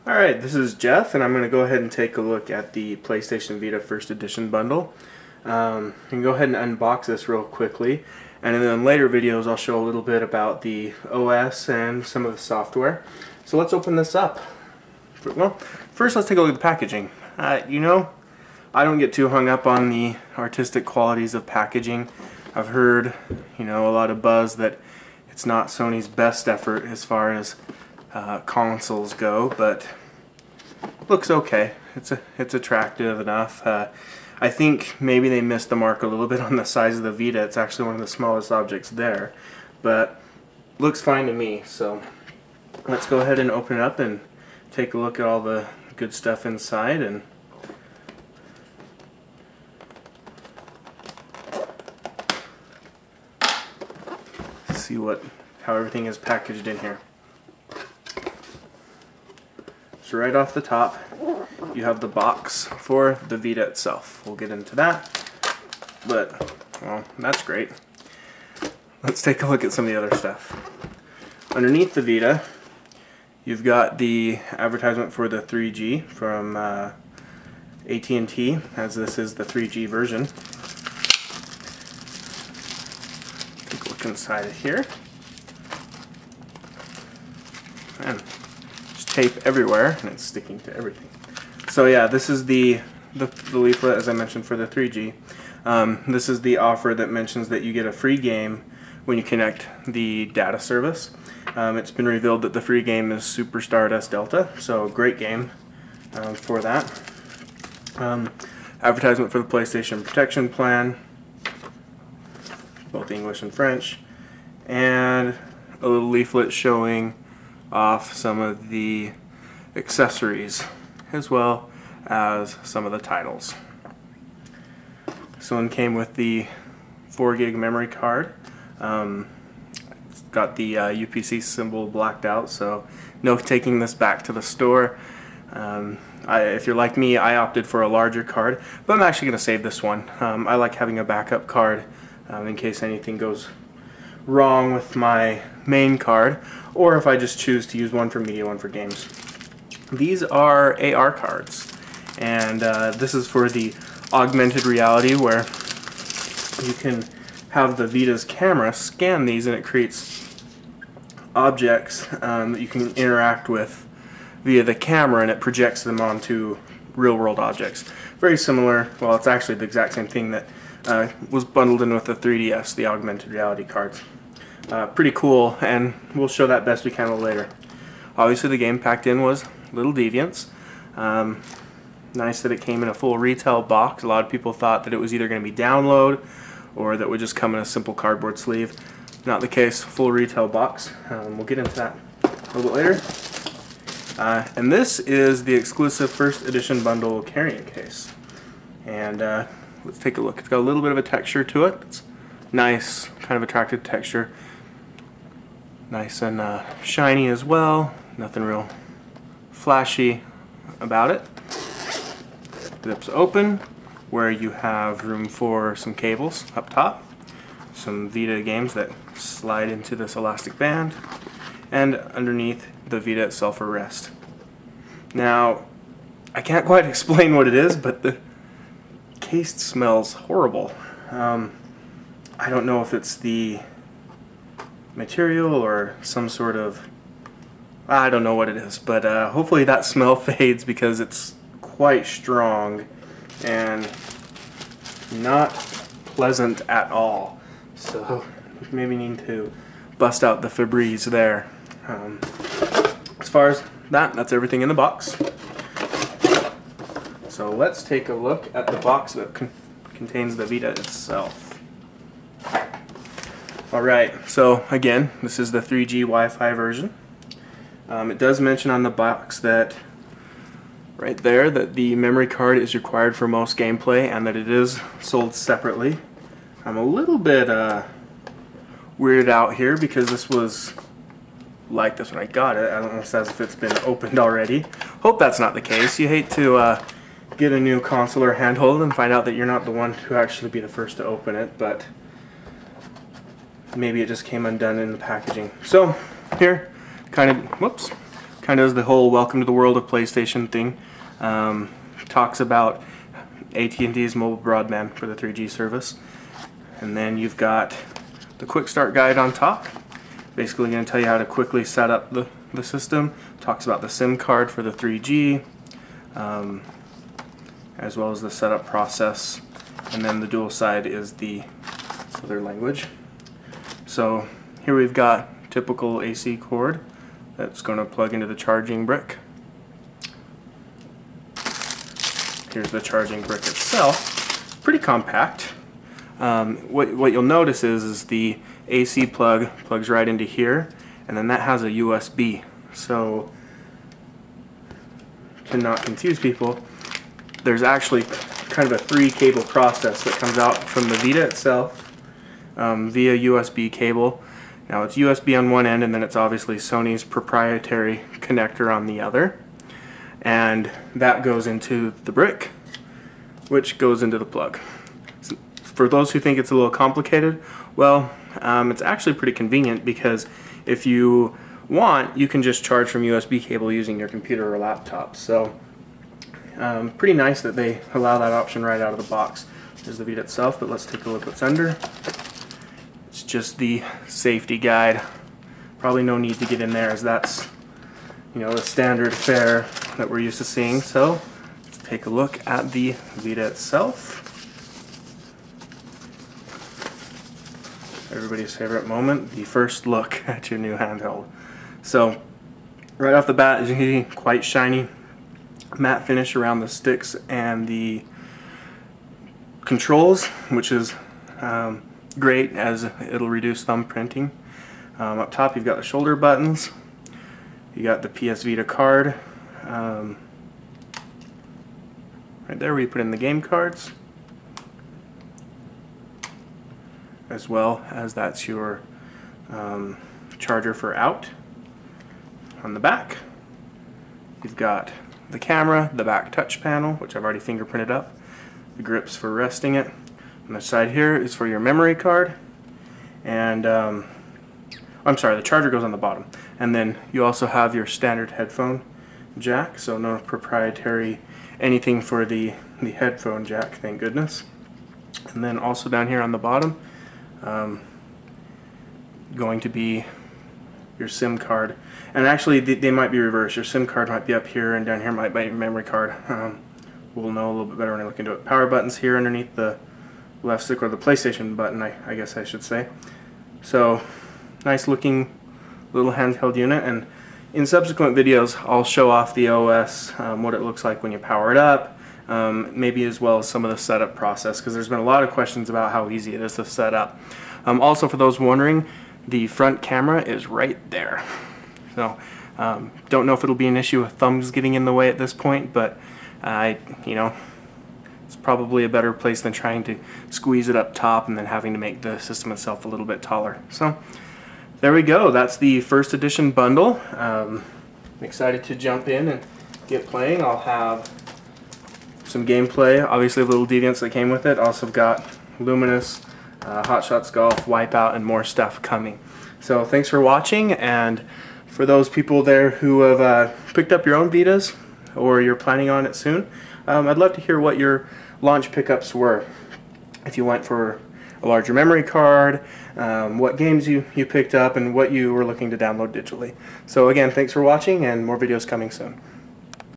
Alright, this is Jeff, and I'm going to go ahead and take a look at the PlayStation Vita First Edition bundle. I can go ahead and unbox this real quickly, and then in later videos I'll show a little bit about the OS and some of the software. So let's open this up. Well, first let's take a look at the packaging. You know, I don't get too hung up on the artistic qualities of packaging. I've heard, a lot of buzz that it's not Sony's best effort as far as consoles go, but looks okay. It's attractive enough. I think maybe they missed the mark a little bit on the size of the Vita. It's actually one of the smallest objects there, but looks fine to me. So let's go ahead and open it up and take a look at all the good stuff inside and see how everything is packaged in here. So right off the top, you have the box for the Vita itself. We'll get into that, but, well, that's great. Let's take a look at some of the other stuff. Underneath the Vita, you've got the advertisement for the 3G from AT&T, as this is the 3G version. Take a look inside of here. And tape everywhere, and it's sticking to everything. So yeah, this is the leaflet, as I mentioned, for the 3G. This is the offer that mentions that you get a free game when you connect the data service. It's been revealed that the free game is Super Stardust Delta, so great game for that. Advertisement for the PlayStation Protection Plan, both English and French, and a little leaflet showing off some of the accessories as well as some of the titles. This one came with the 4 gig memory card. It's got the UPC symbol blacked out, so no taking this back to the store. If you're like me, I opted for a larger card, but I'm actually going to save this one. I like having a backup card in case anything goes wrong with my main card, or if I just choose to use one for media, one for games. These are AR cards, and this is for the augmented reality, where you can have the Vita's camera scan these and it creates objects that you can interact with via the camera, and it projects them onto real-world objects. Very similar, well, it's actually the exact same thing that was bundled in with the 3DS, the augmented reality cards. Pretty cool, and we'll show that best we can a little later. Obviously the game packed in was Little Deviants. Nice that it came in a full retail box. A lot of people thought that it was either going to be download or that would just come in a simple cardboard sleeve. Not the case, full retail box. We'll get into that a little bit later. And this is the exclusive first edition bundle carrying case. And let's take a look. It's got a little bit of a texture to it. It's nice, kind of attractive texture. Nice and shiny as well. Nothing real flashy about it. Zips open, where you have room for some cables up top, some Vita games that slide into this elastic band, and underneath the Vita itself for rest. Now, I can't quite explain what it is, but the case smells horrible. I don't know if it's the material or some sort of, I don't know what it is, but hopefully that smell fades, because it's quite strong and not pleasant at all. So maybe need to bust out the Febreze there. As far as that's everything in the box. So let's take a look at the box that contains the Vita itself. Alright, so again, this is the 3G Wi-Fi version. It does mention on the box that right there that the memory card is required for most gameplay and that it is sold separately. I'm a little bit weirded out here because this was like this when I got it. I don't know if it's been opened already. Hope that's not the case. You hate to get a new console or handheld and find out that you're not the one to actually be the first to open it, but maybe it just came undone in the packaging. So here, kind kind of does the whole welcome to the world of PlayStation thing. Talks about AT&T's mobile broadband for the 3G service. And then you've got the quick start guide on top. Basically going to tell you how to quickly set up the system. Talks about the SIM card for the 3G, as well as the setup process. And then the dual side is the other language. So here we've got typical AC cord that's going to plug into the charging brick. Here's the charging brick itself. Pretty compact. What you'll notice is the AC plug plugs right into here, and then that has a USB. So to not confuse people, there's actually kind of a 3-cable process that comes out from the Vita itself via USB cable. Now it's USB on one end, and then it's obviously Sony's proprietary connector on the other, and that goes into the brick, which goes into the plug. For those who think it's a little complicated, well, it's actually pretty convenient, because if you want, you can just charge from USB cable using your computer or laptop. So pretty nice that they allow that option right out of the box. There's the Vita itself, but let's take a look what's under. It's just the safety guide. Probably no need to get in there, as that's, you know, the standard fare that we're used to seeing. So let's take a look at the Vita itself. Everybody's favorite moment, the first look at your new handheld. So right off the bat, as you can see, quite shiny, matte finish around the sticks and the controls, which is great, as it'll reduce thumbprinting. Up top you've got the shoulder buttons, you got the PS Vita card, right there where you put in the game cards, as well as that's your charger for out. On the back you've got the camera, the back touch panel, which I've already fingerprinted up, the grips for resting it. On the side here is for your memory card, and I'm sorry, the charger goes on the bottom. And then you also have your standard headphone jack, so no proprietary anything for the headphone jack, thank goodness. And then also down here on the bottom, going to be your SIM card, and actually they might be reversed. Your SIM card might be up here, and down here might be your memory card. We'll know a little bit better when I look into it. Power buttons here underneath the left stick, or the PlayStation button, I guess I should say. So nice looking little handheld unit, and in subsequent videos I'll show off the OS, what it looks like when you power it up, maybe as well as some of the setup process, because there's been a lot of questions about how easy it is to set up. Also, for those wondering, the front camera is right there. So don't know if it'll be an issue with thumbs getting in the way at this point, but you know, it's probably a better place than trying to squeeze it up top and then having to make the system itself a little bit taller. So there we go. That's the first edition bundle. I'm excited to jump in and get playing. I'll have some gameplay, obviously little deviants that came with it. Also got Luminous, Hot Shots Golf, Wipeout, and more stuff coming. So thanks for watching, and for those people there who have picked up your own Vitas, or you're planning on it soon, I'd love to hear what your launch pickups were. If you went for a larger memory card, what games you picked up, and what you were looking to download digitally. So again, thanks for watching, and more videos coming soon.